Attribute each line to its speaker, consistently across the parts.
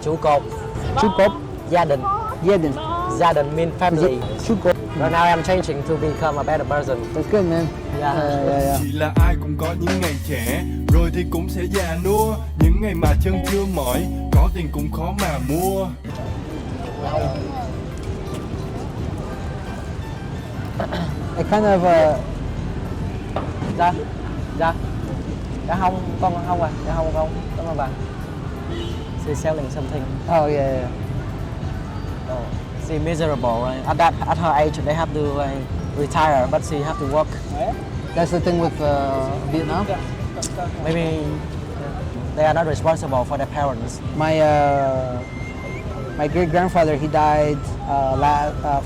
Speaker 1: trụ cột,
Speaker 2: trụ cột,
Speaker 1: gia đình.
Speaker 2: gia đình.
Speaker 1: Gia đình mean family.
Speaker 2: Trụ cột.
Speaker 1: Right now I'm changing to become a better person.
Speaker 2: That's good, man.
Speaker 1: Yeah.
Speaker 2: Yeah.
Speaker 3: Chỉ là ai cũng có những ngày trẻ, rồi thì cũng sẽ già nua. Những ngày mà chân chưa mỏi, có tiền cũng khó mà mua.
Speaker 2: I kind of
Speaker 1: Dạ. Dạ. Dạ không, con không à. Dạ không con. Cảm ơn bà. She's selling something.
Speaker 2: oh yeah.
Speaker 1: Oh, she miserable, right? At her age, they have to retire, but she have to work.
Speaker 2: That's the thing with Vietnam.
Speaker 1: Maybe they are not responsible for their parents.
Speaker 2: My great grandfather, he died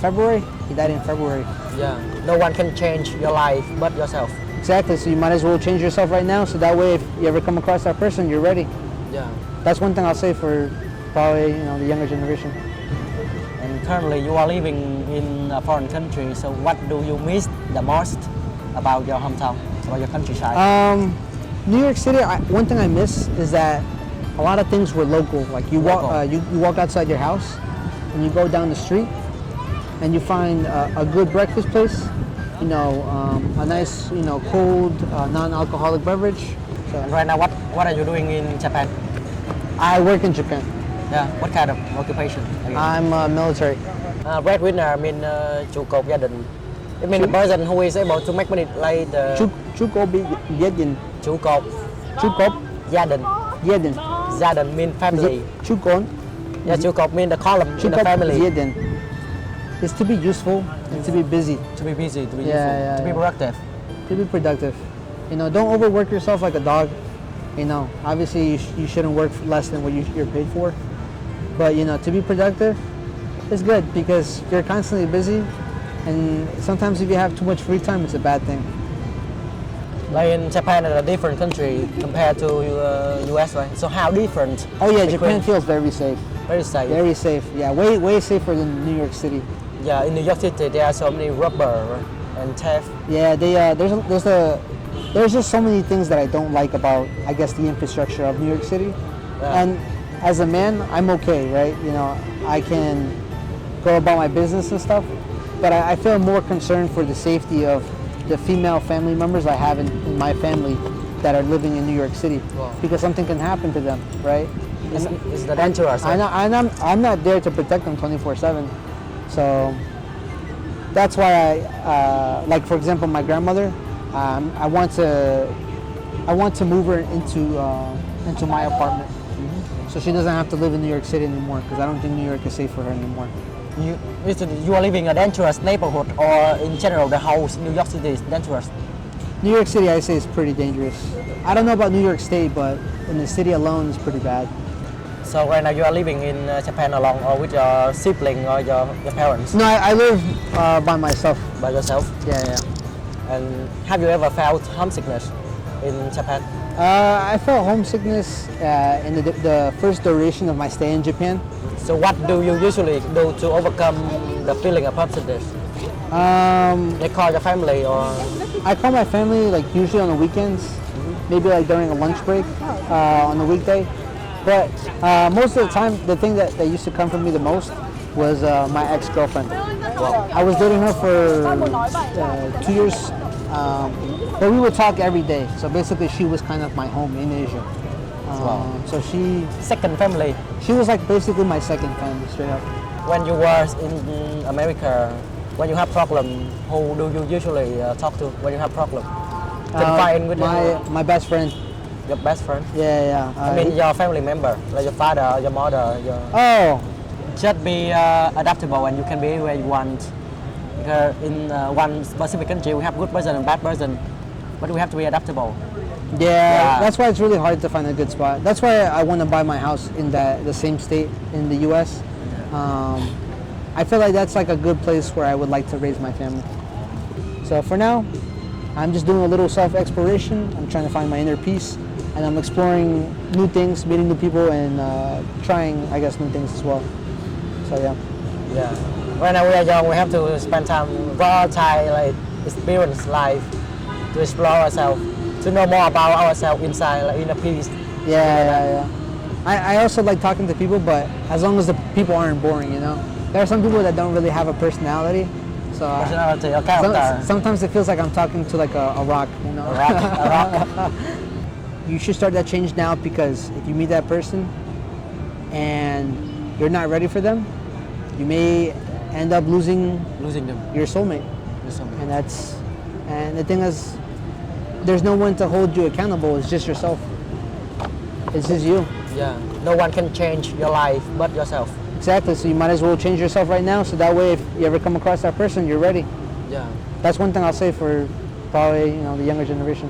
Speaker 2: February. He died in February.
Speaker 1: Yeah. No one can change your life but yourself.
Speaker 2: Exactly. So you might as well change yourself right now. So that way, if you ever come across that person, you're ready.
Speaker 1: Yeah.
Speaker 2: That's one thing I'll say for probably the younger generation.
Speaker 1: And currently, you are living in a foreign country. So what do you miss the most about your hometown, about your countryside?
Speaker 2: New York City. One thing I miss is that a lot of things were local. Like you walk,
Speaker 1: Local.
Speaker 2: you walk outside your house, and you go down the street, and you find a good breakfast place. A nice, cold, non-alcoholic beverage. So
Speaker 1: And right now, what are you doing in Japan?
Speaker 2: I work in Japan.
Speaker 1: Yeah. What kind of occupation? Are you?
Speaker 2: I'm military.
Speaker 1: Breadwinner mean trụ cột gia đình. It means the person who is able to make money like the
Speaker 2: Trụ cột gia đình.
Speaker 1: trụ cột,
Speaker 2: Trụ cột
Speaker 1: gia đình.
Speaker 2: gia đình.
Speaker 1: Gia đình mean family.
Speaker 2: Trụ cột.
Speaker 1: Yeah, trụ cột mean the column
Speaker 2: Trụ
Speaker 1: in the
Speaker 2: cột
Speaker 1: family.
Speaker 2: gia đình. Is to be useful and to be busy,
Speaker 1: To be busy, to be
Speaker 2: Yeah,
Speaker 1: useful,
Speaker 2: yeah,
Speaker 1: to be
Speaker 2: yeah.
Speaker 1: productive.
Speaker 2: to be productive. Don't overwork yourself like a dog. Obviously you shouldn't work for less than what you're paid for. But to be productive is good because you're constantly busy, and sometimes if you have too much free time, it's a bad thing.
Speaker 1: Like in Japan, it's a different country compared to US, right? So how different?
Speaker 2: Oh yeah,
Speaker 1: between-
Speaker 2: Japan feels very safe.
Speaker 1: Very safe.
Speaker 2: Very safe. Yeah, way safer than New York City.
Speaker 1: Yeah, in New York City, there are so many robber and theft.
Speaker 2: Yeah, there's just so many things that I don't like about, I guess, the infrastructure of New York City.
Speaker 1: Yeah.
Speaker 2: And as a man, I'm okay, right? I can go about my business and stuff, but I feel more concerned for the safety of the female family members I have in my family that are living in New York City,
Speaker 1: Wow.
Speaker 2: because something can happen to them, right?
Speaker 1: It's the dangerous. Right?
Speaker 2: I'm not there to protect them 24/7, so that's why like for example, my grandmother, I want to move her into my apartment, so she doesn't have to live in New York City anymore, because I don't think New York is safe for her anymore.
Speaker 1: You are living in a dangerous neighborhood, or in general, the whole New York City is dangerous.
Speaker 2: New York City, I say, is pretty dangerous. I don't know about New York State, but in the city alone, it's pretty bad.
Speaker 1: So right now, you are living in Japan alone, or with your sibling or your parents?
Speaker 2: No, I live by myself.
Speaker 1: By yourself.
Speaker 2: Yeah.
Speaker 1: And have you ever felt homesickness in Japan?
Speaker 2: I felt homesickness in the first duration of my stay in Japan.
Speaker 1: So what do you usually do to overcome the feeling of homesickness? You call your family, or
Speaker 2: I call my family like usually on the weekends, maybe like during a lunch break on the weekday. But most of the time, the thing that used to comfort me the most was my ex-girlfriend. I was dating her for 2 years, but we would talk every day. So basically, she was kind of my home in Asia.
Speaker 1: Wow.
Speaker 2: So
Speaker 1: second family?
Speaker 2: she was like basically my second family, straight up.
Speaker 1: When you were in America, when you have problem, who do you usually talk to when you have problem? Confide with
Speaker 2: my best friend.
Speaker 1: your best friend?
Speaker 2: Yeah.
Speaker 1: I mean your family member, like your father, your mother,
Speaker 2: Oh,
Speaker 1: just be adaptable, and you can be anywhere you want. Because in one specific country, we have good person and bad person, but we have to be adaptable.
Speaker 2: yeah. That's why it's really hard to find a good spot. That's why I want to buy my house in the same state in the U.S. I feel like that's like a good place where I would like to raise my family. So for now, I'm just doing a little self-exploration. I'm trying to find my inner peace, and I'm exploring new things, meeting new people, and trying, I guess, new things as well. So yeah.
Speaker 1: Yeah. Right now we are young, we have to spend time, raw time, like experience life, to explore ourselves, to know more about ourselves inside, like inner peace.
Speaker 2: Yeah. I also like talking to people, but as long as the people aren't boring, you know. There are some people that don't really have a personality, so
Speaker 1: Personality or character.
Speaker 2: sometimes it feels like I'm talking to like a rock, you know.
Speaker 1: A rock.
Speaker 2: You should start that change now, because if you meet that person and you're not ready for them, you may end up losing
Speaker 1: Losing them.
Speaker 2: your soulmate.
Speaker 1: Lose someone.
Speaker 2: And the thing is, there's no one to hold you accountable. It's just yourself. It's just you.
Speaker 1: Yeah. No one can change your life but yourself.
Speaker 2: Exactly. So you might as well change yourself right now, so that way if you ever come across that person, you're ready.
Speaker 1: Yeah.
Speaker 2: That's one thing I'll say for probably, you know, the younger generation.